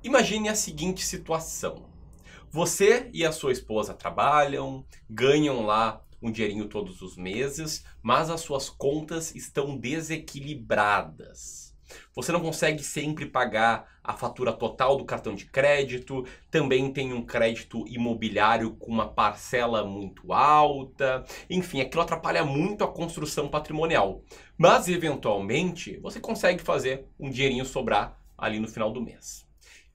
Imagine a seguinte situação. Você e a sua esposa trabalham, ganham lá um dinheirinho todos os meses, mas as suas contas estão desequilibradas. Você não consegue sempre pagar a fatura total do cartão de crédito, também tem um crédito imobiliário com uma parcela muito alta, enfim, aquilo atrapalha muito a construção patrimonial. Mas, eventualmente, você consegue fazer um dinheirinho sobrar ali no final do mês.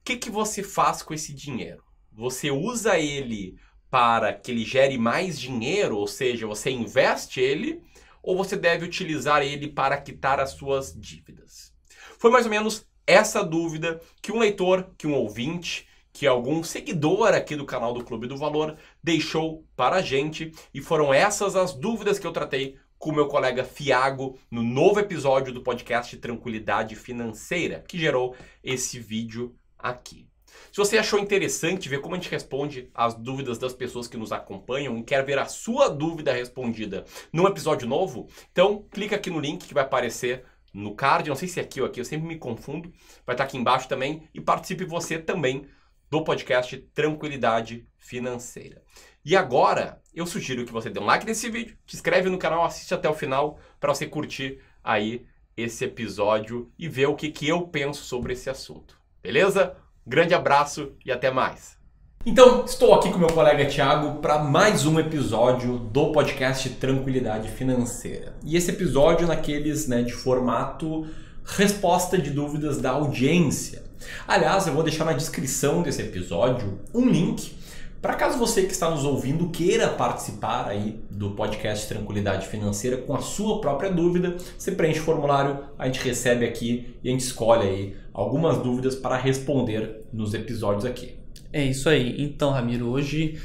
O que você faz com esse dinheiro? Você usa ele para que ele gere mais dinheiro, ou seja, você investe ele, ou você deve utilizar ele para quitar as suas dívidas? Foi mais ou menos essa dúvida que um leitor, que um ouvinte, que algum seguidor aqui do canal do Clube do Valor deixou para a gente, e foram essas as dúvidas que eu tratei com o meu colega Fiago no novo episódio do podcast Tranquilidade Financeira, que gerou esse vídeo aqui. Se você achou interessante ver como a gente responde as dúvidas das pessoas que nos acompanham e quer ver a sua dúvida respondida num episódio novo, então clica aqui no link que vai aparecer no card, não sei se é aqui ou aqui, eu sempre me confundo, vai estar aqui embaixo também, e participe você também do podcast Tranquilidade Financeira. E agora, eu sugiro que você dê um like nesse vídeo, se inscreve no canal, assiste até o final para você curtir aí esse episódio e ver o que eu penso sobre esse assunto. Beleza? Grande abraço e até mais. Então, estou aqui com meu colega Thiago para mais um episódio do podcast Tranquilidade Financeira. E esse episódio naqueles, de formato resposta de dúvidas da audiência. Aliás, eu vou deixar na descrição desse episódio um link para caso você que está nos ouvindo queira participar aí do podcast Tranquilidade Financeira com a sua própria dúvida. Você preenche o formulário, a gente recebe aqui e a gente escolhe aí algumas dúvidas para responder nos episódios aqui. É isso aí. Então, Ramiro, hoje,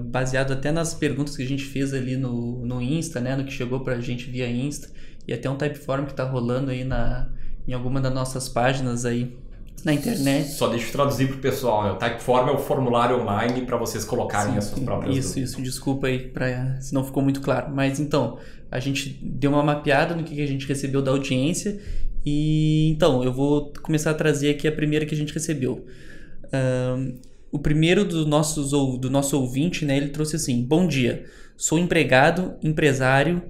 baseado até nas perguntas que a gente fez ali no Insta, no que chegou pra gente via Insta, e até um Typeform que tá rolando aí em alguma das nossas páginas aí na internet. Só deixa eu traduzir pro pessoal, O Typeform é o formulário online para vocês colocarem as suas próprias dúvidas. Isso, desculpa aí se não ficou muito claro. Mas então, a gente deu uma mapeada no que a gente recebeu da audiência, e então, eu vou começar a trazer aqui a primeira que a gente recebeu. O primeiro do nosso ouvinte, ele trouxe assim: bom dia, sou empregado, empresário,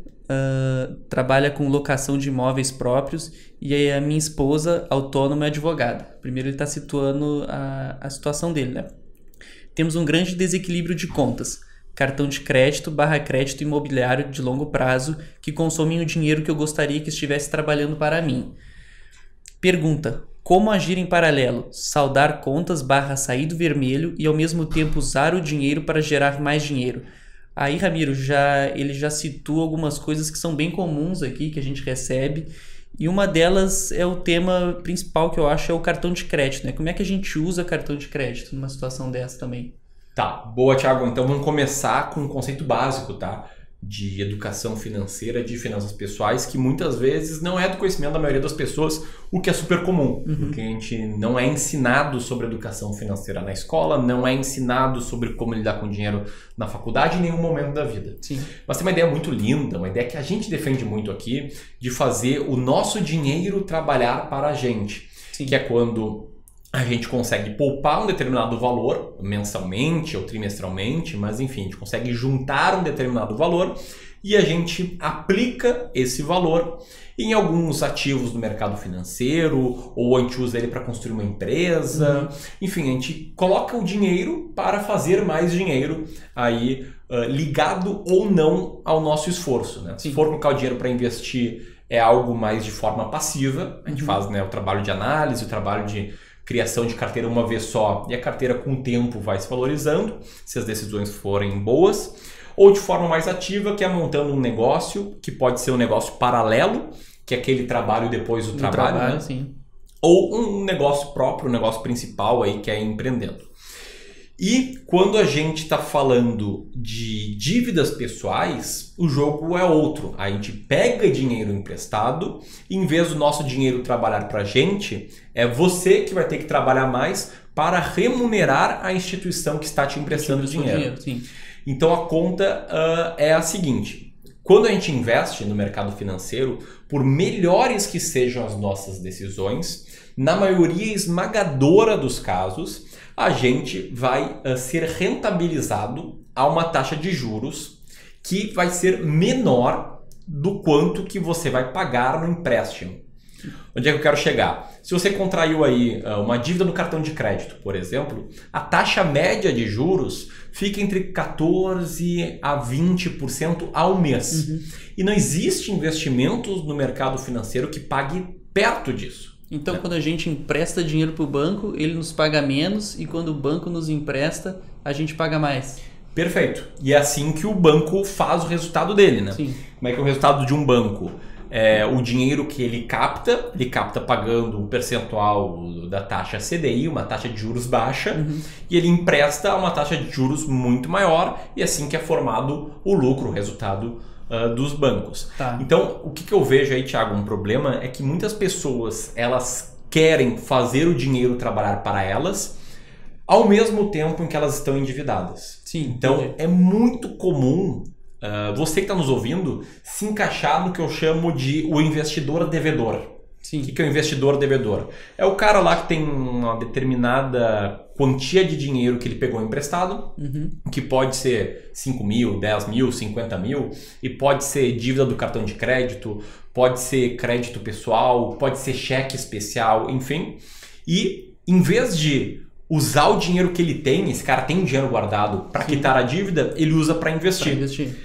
trabalha com locação de imóveis próprios, e a minha esposa, autônoma, é advogada. Primeiro ele está situando a situação dele, Temos um grande desequilíbrio de contas, cartão de crédito / crédito imobiliário de longo prazo que consomem o dinheiro que eu gostaria que estivesse trabalhando para mim. Pergunta: como agir em paralelo? Saldar contas / sair do vermelho e ao mesmo tempo usar o dinheiro para gerar mais dinheiro. Aí, Ramiro, ele já citou algumas coisas que são bem comuns aqui, que a gente recebe. E uma delas é o tema principal que eu acho, é o cartão de crédito, Como é que a gente usa cartão de crédito numa situação dessa também? Tá, boa, Thiago. Então vamos começar com um conceito básico, de educação financeira, de finanças pessoais, que muitas vezes não é do conhecimento da maioria das pessoas, o que é super comum, porque a gente não é ensinado sobre educação financeira na escola, não é ensinado sobre como lidar com dinheiro na faculdade em nenhum momento da vida. Sim. Mas tem uma ideia muito linda, uma ideia que a gente defende muito aqui, de fazer o nosso dinheiro trabalhar para a gente. Sim. Que é quando a gente consegue poupar um determinado valor, mensalmente ou trimestralmente, mas enfim, a gente consegue juntar um determinado valor e a gente aplica esse valor em alguns ativos do mercado financeiro, ou a gente usa ele para construir uma empresa. Enfim, a gente coloca o dinheiro para fazer mais dinheiro aí, ligado ou não ao nosso esforço. Se for colocar o dinheiro para investir, é algo mais de forma passiva. A gente faz o trabalho de análise, o trabalho de criação de carteira uma vez só, e a carteira com o tempo vai se valorizando, se as decisões forem boas, ou de forma mais ativa, que é montando um negócio, que pode ser um negócio paralelo, que é aquele trabalho depois do trabalho, sim. Ou um negócio próprio, um negócio principal aí, que é empreendendo. E quando a gente está falando de dívidas pessoais, o jogo é outro. A gente pega dinheiro emprestado e, em vez do nosso dinheiro trabalhar para a gente, é você que vai ter que trabalhar mais para remunerar a instituição que está te emprestando dinheiro. Sim. Então a conta é a seguinte: quando a gente investe no mercado financeiro, por melhores que sejam as nossas decisões, na maioria esmagadora dos casos, a gente vai ser rentabilizado a uma taxa de juros que vai ser menor do quanto que você vai pagar no empréstimo. Onde é que eu quero chegar? Se você contraiu aí uma dívida no cartão de crédito, por exemplo, a taxa média de juros fica entre 14% a 20% ao mês. E não existe investimentos no mercado financeiro que pague perto disso. Então, quando a gente empresta dinheiro para o banco, ele nos paga menos, e quando o banco nos empresta, a gente paga mais. Perfeito. E é assim que o banco faz o resultado dele, né? Sim. Como é que é o resultado de um banco? O dinheiro que ele capta pagando um percentual da taxa CDI, uma taxa de juros baixa, e ele empresta uma taxa de juros muito maior, e assim que é formado o lucro, o resultado dos bancos. Tá. Então, o que eu vejo aí, Thiago, um problema é que muitas pessoas, elas querem fazer o dinheiro trabalhar para elas, ao mesmo tempo em que elas estão endividadas. Sim, então, entendi. é muito comum você que está nos ouvindo se encaixar no que eu chamo de o investidor devedor. Sim. O que é o investidor devedor? É o cara lá que tem uma determinada quantia de dinheiro que ele pegou emprestado, que pode ser 5 mil, 10 mil, 50 mil, e pode ser dívida do cartão de crédito, pode ser crédito pessoal, pode ser cheque especial, enfim. E em vez de usar o dinheiro que ele tem, esse cara tem dinheiro guardado para quitar a dívida, ele usa para investir.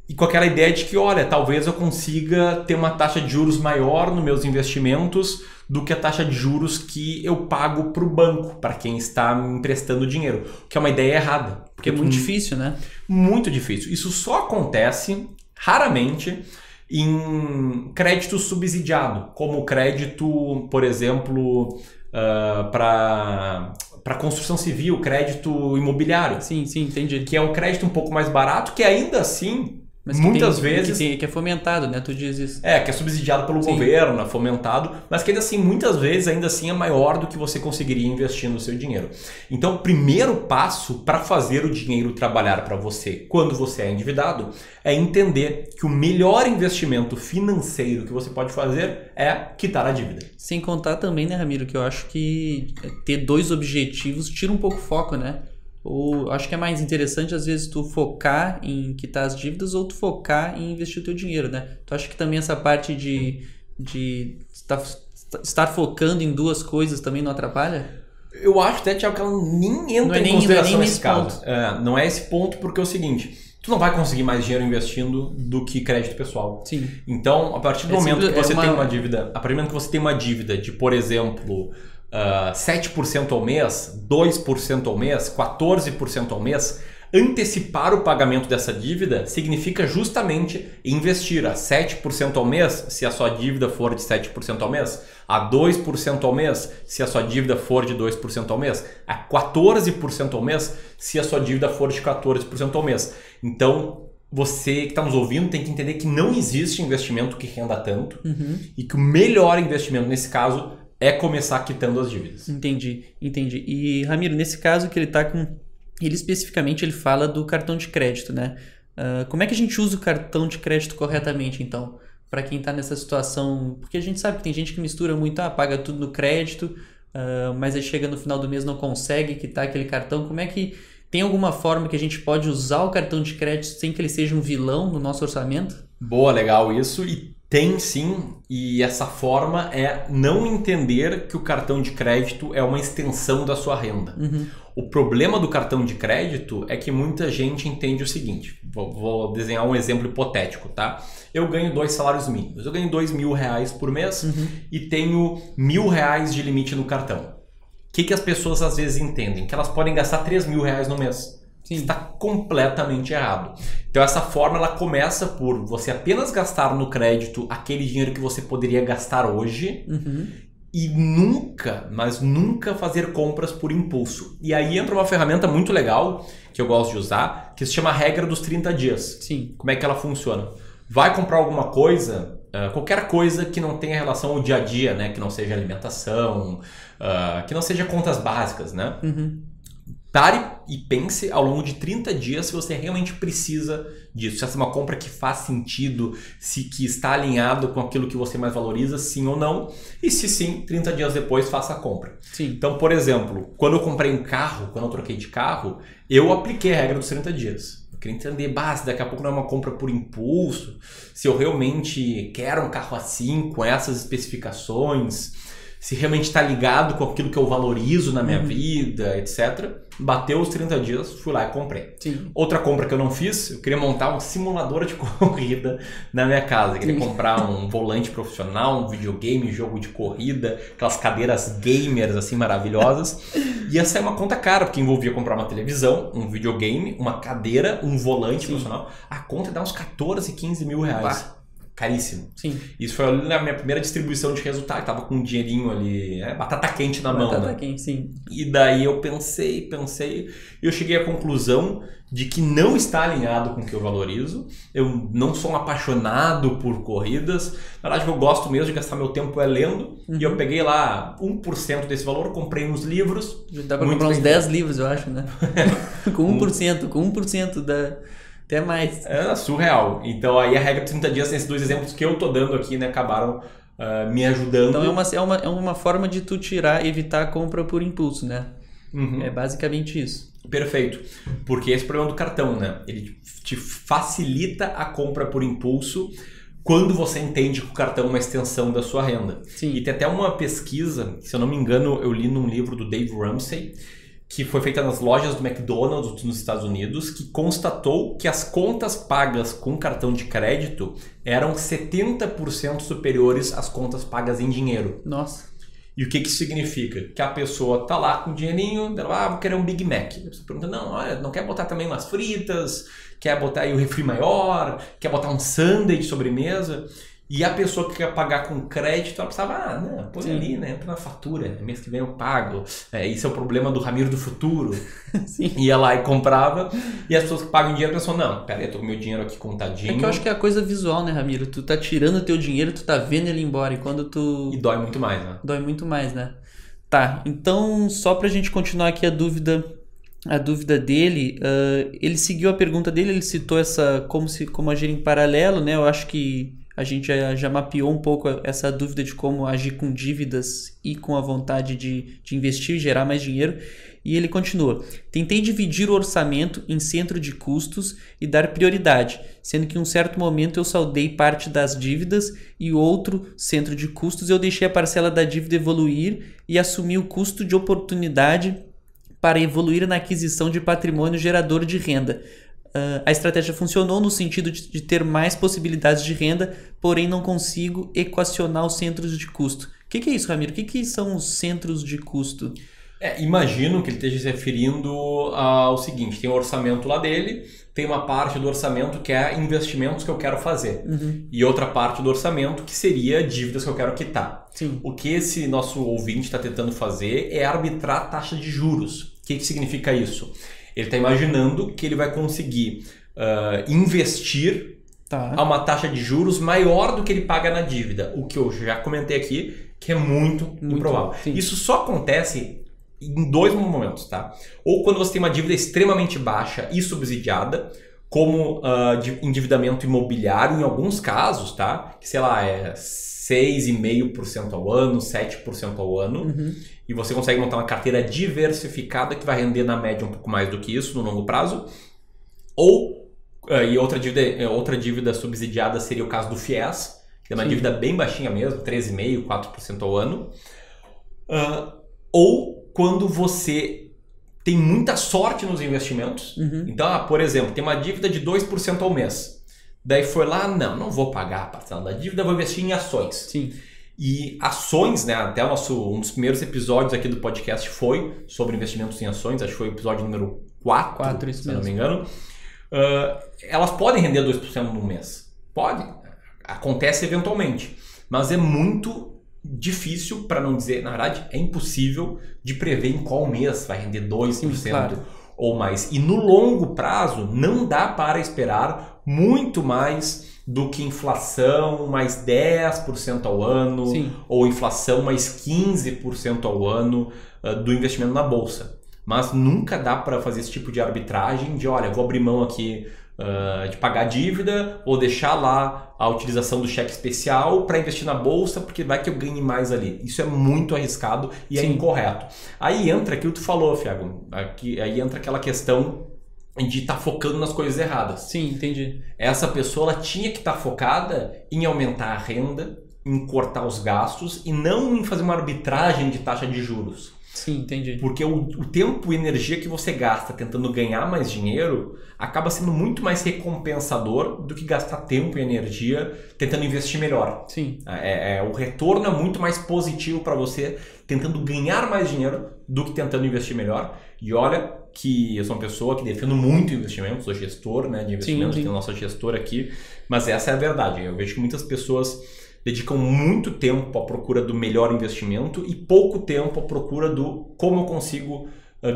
E com aquela ideia de que, olha, talvez eu consiga ter uma taxa de juros maior nos meus investimentos do que a taxa de juros que eu pago para o banco, para quem está me emprestando dinheiro. Que é uma ideia errada. Porque é muito difícil, né? Muito difícil. Isso só acontece, raramente, em crédito subsidiado, como crédito, por exemplo, para construção civil, crédito imobiliário. Sim, entendi. Que é um crédito um pouco mais barato, que ainda assim, mas que muitas vezes... Que é fomentado, né? Tu diz isso. que é subsidiado pelo governo, é fomentado, mas que ainda assim, muitas vezes, ainda assim é maior do que você conseguiria investir no seu dinheiro. Então, o primeiro passo para fazer o dinheiro trabalhar para você quando você é endividado é entender que o melhor investimento financeiro que você pode fazer é quitar a dívida. Sem contar também, né, Ramiro, que eu acho que ter dois objetivos tira um pouco o foco, né? Ou acho que é mais interessante, às vezes, tu focar em quitar as dívidas ou tu focar em investir o teu dinheiro, né? Tu acha que também essa parte de estar focando em duas coisas também não atrapalha? Eu acho até, Thiago, que ela nem entra em consideração nesse caso. Ponto. Não é esse ponto, porque é o seguinte... Tu não vai conseguir mais dinheiro investindo do que crédito pessoal. Sim. Então, a partir do momento que você tem uma dívida... A partir do momento que você tem uma dívida de, por exemplo... 7% ao mês, 2% ao mês, 14% ao mês, antecipar o pagamento dessa dívida significa justamente investir a 7% ao mês, se a sua dívida for de 7% ao mês, a 2% ao mês, se a sua dívida for de 2% ao mês, a 14% ao mês, se a sua dívida for de 14% ao mês. Então, você que está nos ouvindo tem que entender que não existe investimento que renda tanto e que o melhor investimento nesse caso é começar quitando as dívidas. Entendi. E, Ramiro, nesse caso que ele está com... Ele especificamente ele fala do cartão de crédito, né? Como é que a gente usa o cartão de crédito corretamente, então? Para quem está nessa situação... Porque a gente sabe que tem gente que mistura muito, paga tudo no crédito, mas aí chega no final do mês não consegue quitar aquele cartão. Como é que... Tem alguma forma que a gente pode usar o cartão de crédito sem que ele seja um vilão no nosso orçamento? Boa, legal isso. E tem sim, e essa forma é não entender que o cartão de crédito é uma extensão da sua renda. O problema do cartão de crédito é que muita gente entende o seguinte, vou desenhar um exemplo hipotético, tá? Eu ganho 2 salários mínimos, eu ganho R$2.000 por mês e tenho R$1.000 de limite no cartão. O que as pessoas às vezes entendem? Que elas podem gastar R$3.000 no mês. Sim. Está completamente errado. Então essa forma ela começa por você apenas gastar no crédito aquele dinheiro que você poderia gastar hoje e nunca, mas nunca fazer compras por impulso. E aí entra uma ferramenta muito legal que eu gosto de usar, que se chama regra dos 30 dias. Sim. Como é que ela funciona? Vai comprar alguma coisa, qualquer coisa que não tenha relação ao dia a dia, né? Que não seja alimentação, que não seja contas básicas, né? Pare e pense ao longo de 30 dias se você realmente precisa disso. Se essa é uma compra que faz sentido, se que está alinhado com aquilo que você mais valoriza, sim ou não. E se sim, 30 dias depois faça a compra. Sim. Então, por exemplo, quando eu comprei um carro, quando eu troquei de carro, eu apliquei a regra dos 30 dias. Eu queria entender, se daqui a pouco não é uma compra por impulso, se eu realmente quero um carro assim, com essas especificações, se realmente está ligado com aquilo que eu valorizo na minha vida, etc. Bateu os 30 dias, fui lá e comprei. Sim. Outra compra que eu não fiz, eu queria montar um simulador de corrida na minha casa. Eu queria comprar um volante profissional, um videogame, jogo de corrida, aquelas cadeiras gamers assim maravilhosas. Ia sair uma conta cara, porque envolvia comprar uma televisão, um videogame, uma cadeira, um volante profissional. A conta dá uns 14, 15 mil reais. Caríssimo. Sim. Isso foi ali na minha primeira distribuição de resultado. Tava com um dinheirinho ali, batata quente na mão. Batata quente, sim. E daí eu pensei, e eu cheguei à conclusão de que não está alinhado com o que eu valorizo. Eu não sou um apaixonado por corridas. Na verdade, eu gosto mesmo de gastar meu tempo lendo. E eu peguei lá 1% desse valor, comprei uns livros. Dá pra comprar uns 10 livros, eu acho, né? com 1% da... Até mais. É surreal. Então aí a regra de 30 dias, esses dois exemplos que eu tô dando aqui, né, acabaram me ajudando. Então é uma forma de tu evitar a compra por impulso, né? É basicamente isso. Perfeito. Porque esse é o problema do cartão, né? Ele te facilita a compra por impulso quando você entende que o cartão é uma extensão da sua renda. Sim. E tem até uma pesquisa, se eu não me engano, eu li num livro do Dave Ramsey, que foi feita nas lojas do McDonald's nos Estados Unidos, que constatou que as contas pagas com cartão de crédito eram 70% superiores às contas pagas em dinheiro. Nossa. E o que isso significa? Que a pessoa tá lá com dinheirinho, ela vou querer um Big Mac. A pessoa pergunta, não quer botar também umas fritas, quer botar aí o refri maior, quer botar um sundae de sobremesa. E a pessoa que quer pagar com crédito, ela pensava, põe ali, né? Entra na fatura, mês que vem eu pago. Isso é o problema do Ramiro do futuro. Sim. Ia lá e comprava. E as pessoas que pagam dinheiro pensam, não, peraí, eu tô com meu dinheiro aqui contadinho. É que eu acho que é a coisa visual, né, Ramiro? Tu tá tirando o teu dinheiro, tu tá vendo ele embora. E quando tu... E dói muito mais, né? Dói muito mais, né? Tá, então só pra gente continuar aqui a dúvida dele, ele seguiu a pergunta dele, ele citou essa como agir em paralelo, né? Eu acho que a gente já mapeou um pouco essa dúvida de como agir com dívidas e com a vontade de investir e gerar mais dinheiro. E ele continua. Tentei dividir o orçamento em centro de custos e dar prioridade, sendo que em um certo momento eu saldei parte das dívidas e outro centro de custos eu deixei a parcela da dívida evoluir e assumi o custo de oportunidade para evoluir na aquisição de patrimônio gerador de renda. A estratégia funcionou no sentido de ter mais possibilidades de renda, porém não consigo equacionar os centros de custo. O que é isso, Ramiro? O que são os centros de custo? Imagino que ele esteja se referindo ao seguinte, tem um orçamento lá dele, tem uma parte do orçamento que é investimentos que eu quero fazer e outra parte do orçamento que seria dívidas que eu quero quitar. Sim. O que esse nosso ouvinte está tentando fazer é arbitrar a taxa de juros. O que significa isso? Ele está imaginando que ele vai conseguir investir a uma taxa de juros maior do que ele paga na dívida. O que eu já comentei aqui, que é muito improvável. Sim. Isso só acontece em dois momentos, tá? Ou quando você tem uma dívida extremamente baixa e subsidiada, como endividamento imobiliário em alguns casos, tá? Que sei lá, é 6,5% ao ano, 7% ao ano. E você consegue montar uma carteira diversificada que vai render na média um pouco mais do que isso no longo prazo. Ou, e outra dívida subsidiada seria o caso do FIES, que é uma dívida bem baixinha mesmo, 13,5%, 4% ao ano. Ou quando você tem muita sorte nos investimentos. Então, por exemplo, tem uma dívida de 2% ao mês. Daí foi lá, não vou pagar a parcela da dívida, vou investir em ações. Sim. E ações, né? Até um dos primeiros episódios aqui do podcast foi sobre investimentos em ações, acho que foi o episódio número 4 se não me engano. Elas podem render 2% no mês. Pode. Acontece eventualmente. Mas é muito difícil, para não dizer, na verdade, é impossível de prever em qual mês vai render 2%. Sim, claro. Ou mais. E no longo prazo, não dá para esperar muito mais do que inflação mais 10% ao ano, ou inflação mais 15% ao ano do investimento na bolsa. mas nunca dá para fazer esse tipo de arbitragem de, olha, vou abrir mão aqui de pagar a dívida ou deixar lá a utilização do cheque especial para investir na bolsa, porque vai que eu ganhe mais ali. Isso é muito arriscado e é incorreto. Aí entra aquilo que tu falou, Fiago. Aí entra aquela questão de estar focando nas coisas erradas. Sim, entendi. Essa pessoa ela tinha que estar focada em aumentar a renda, em cortar os gastos e não em fazer uma arbitragem de taxa de juros. Sim, entendi. Porque o tempo e energia que você gasta tentando ganhar mais dinheiro acaba sendo muito mais recompensador do que gastar tempo e energia tentando investir melhor. Sim. O retorno é muito mais positivo para você tentando ganhar mais dinheiro do que tentando investir melhor. E olha que eu sou uma pessoa que defendo muito investimento, sou gestor, né, de investimentos, tenho a nossa gestora aqui, mas essa é a verdade. Eu vejo que muitas pessoas dedicam muito tempo à procura do melhor investimento e pouco tempo à procura do como eu consigo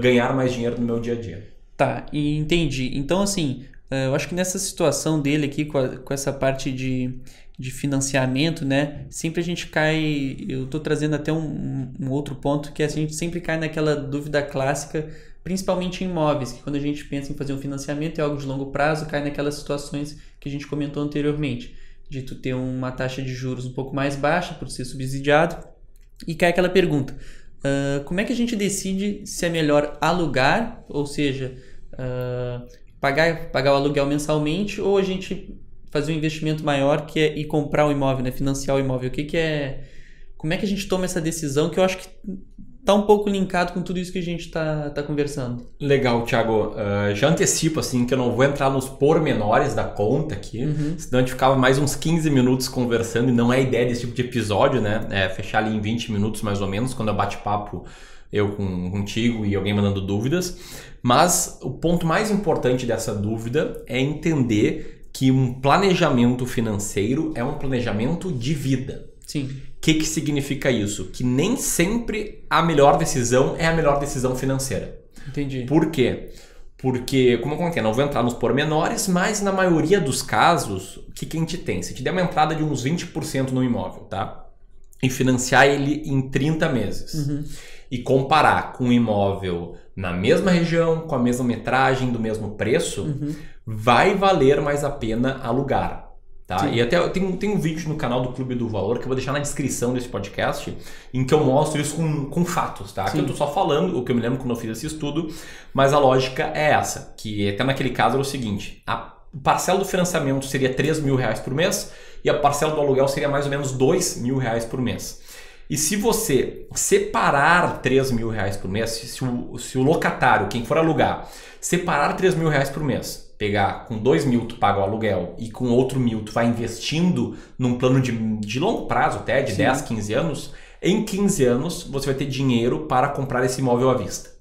ganhar mais dinheiro no meu dia a dia. Tá, e entendi. Então, assim, eu acho que nessa situação dele aqui, com essa parte de financiamento, né? Sempre a gente cai... Eu estou trazendo até um outro ponto, que a gente sempre cai naquela dúvida clássica, principalmente em imóveis, que quando a gente pensa em fazer um financiamento, é algo de longo prazo, cai naquelas situações que a gente comentou anteriormente, de tu ter uma taxa de juros um pouco mais baixa por ser subsidiado, e cai aquela pergunta, como é que a gente decide se é melhor alugar, ou seja, pagar o aluguel mensalmente, ou a gente fazer um investimento maior que é ir comprar o imóvel, né? Financiar o imóvel? Como é que a gente toma essa decisão, que eu acho que está um pouco linkado com tudo isso que a gente está conversando. Legal, Thiago. Já antecipo assim, que eu não vou entrar nos pormenores da conta aqui, senão a gente ficava mais uns 15 minutos conversando, e não é a ideia desse tipo de episódio, né? Fechar ali em 20 minutos mais ou menos, quando eu bate-papo eu contigo e alguém mandando dúvidas. Mas o ponto mais importante dessa dúvida é entender que um planejamento financeiro é um planejamento de vida. Sim. O que significa isso? Que nem sempre a melhor decisão é a melhor decisão financeira. Entendi. Por quê? Porque, como eu comentei, não vou entrar nos pormenores, mas na maioria dos casos, o que a gente tem? Se te der uma entrada de uns 20% no imóvel, tá? E financiar ele em 30 meses. E comparar com um imóvel na mesma região, com a mesma metragem, do mesmo preço, vai valer mais a pena alugar. Tá? E até tem um vídeo no canal do Clube do Valor que eu vou deixar na descrição desse podcast, em que eu mostro isso com fatos, tá? Que eu tô só falando, o que eu me lembro quando eu fiz esse estudo, mas a lógica é essa, que até naquele caso era o seguinte: a parcela do financiamento seria R$3.000 por mês e a parcela do aluguel seria mais ou menos R$2.000 por mês. E se você separar R$3.000 por mês, se o locatário, quem for alugar, separar R$3.000 por mês, pegar com 2.000 tu paga o aluguel e com outro 1.000 tu vai investindo num plano de longo prazo até, de 10, 15 anos, em 15 anos você vai ter dinheiro para comprar esse imóvel à vista.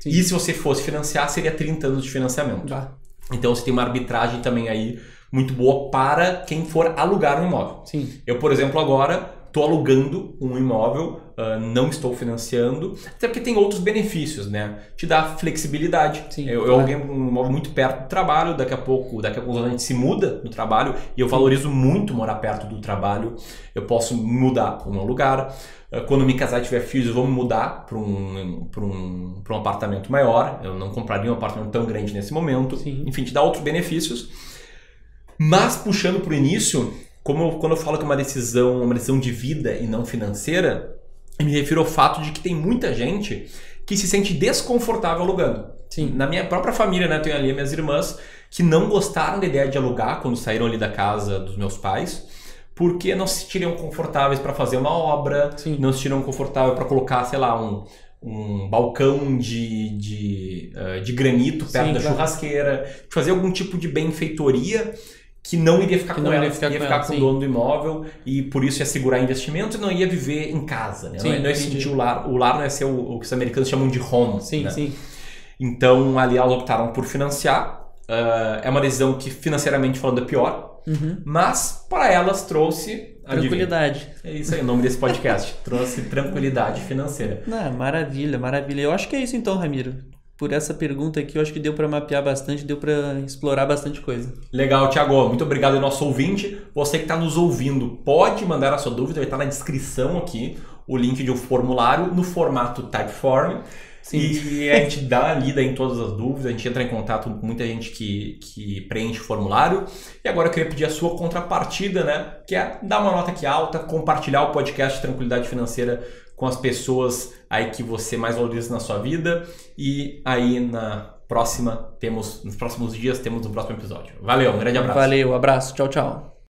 Sim. E se você fosse financiar, seria 30 anos de financiamento. Então você tem uma arbitragem também aí muito boa para quem for alugar um imóvel. Sim. Eu, por exemplo, agora estou alugando um imóvel, não estou financiando, até porque tem outros benefícios, né? Te dá flexibilidade. Sim, eu aluguei um imóvel muito perto do trabalho, daqui a pouco a gente se muda no trabalho e eu valorizo muito morar perto do trabalho. Eu posso mudar para um lugar. Quando me casar e tiver filhos, eu vou me mudar para um apartamento maior. Eu não compraria um apartamento tão grande nesse momento. Sim. Enfim, te dá outros benefícios. Mas puxando para o início, quando eu falo que é uma decisão de vida e não financeira, eu me refiro ao fato de que tem muita gente que se sente desconfortável alugando. Sim. Na minha própria família, né, eu tenho ali minhas irmãs que não gostaram da ideia de alugar quando saíram ali da casa dos meus pais, porque não se sentiriam confortáveis para fazer uma obra, Sim. não se sentiriam confortáveis para colocar, sei lá, um balcão de granito perto da churrasqueira, fazer algum tipo de benfeitoria que não iria ficar com ela, ia ficar com o dono do imóvel, e por isso ia segurar investimento e não ia viver em casa, né? Não ia sentir o lar não ia ser o que os americanos chamam de home. Sim, né? sim. Então ali elas optaram por financiar. É uma decisão que financeiramente falando é pior, mas para elas trouxe tranquilidade. É isso aí o nome desse podcast. Trouxe tranquilidade financeira. Maravilha, maravilha. Eu acho que é isso então, Ramiro. Por essa pergunta aqui, eu acho que deu para mapear bastante, deu para explorar bastante coisa. Legal, Thiago. Muito obrigado ao nosso ouvinte. Você que está nos ouvindo, pode mandar a sua dúvida, vai estar na descrição aqui o link de um formulário no formato Typeform. Sim. E a gente dá uma lida em todas as dúvidas, a gente entra em contato com muita gente que preenche o formulário. E agora eu queria pedir a sua contrapartida, né? Que é dar uma nota aqui alta, compartilhar o podcast Tranquilidade Financeira com as pessoas aí que você mais valoriza na sua vida. E aí nos próximos dias temos o próximo episódio. Valeu, um grande abraço. Valeu, abraço, tchau, tchau.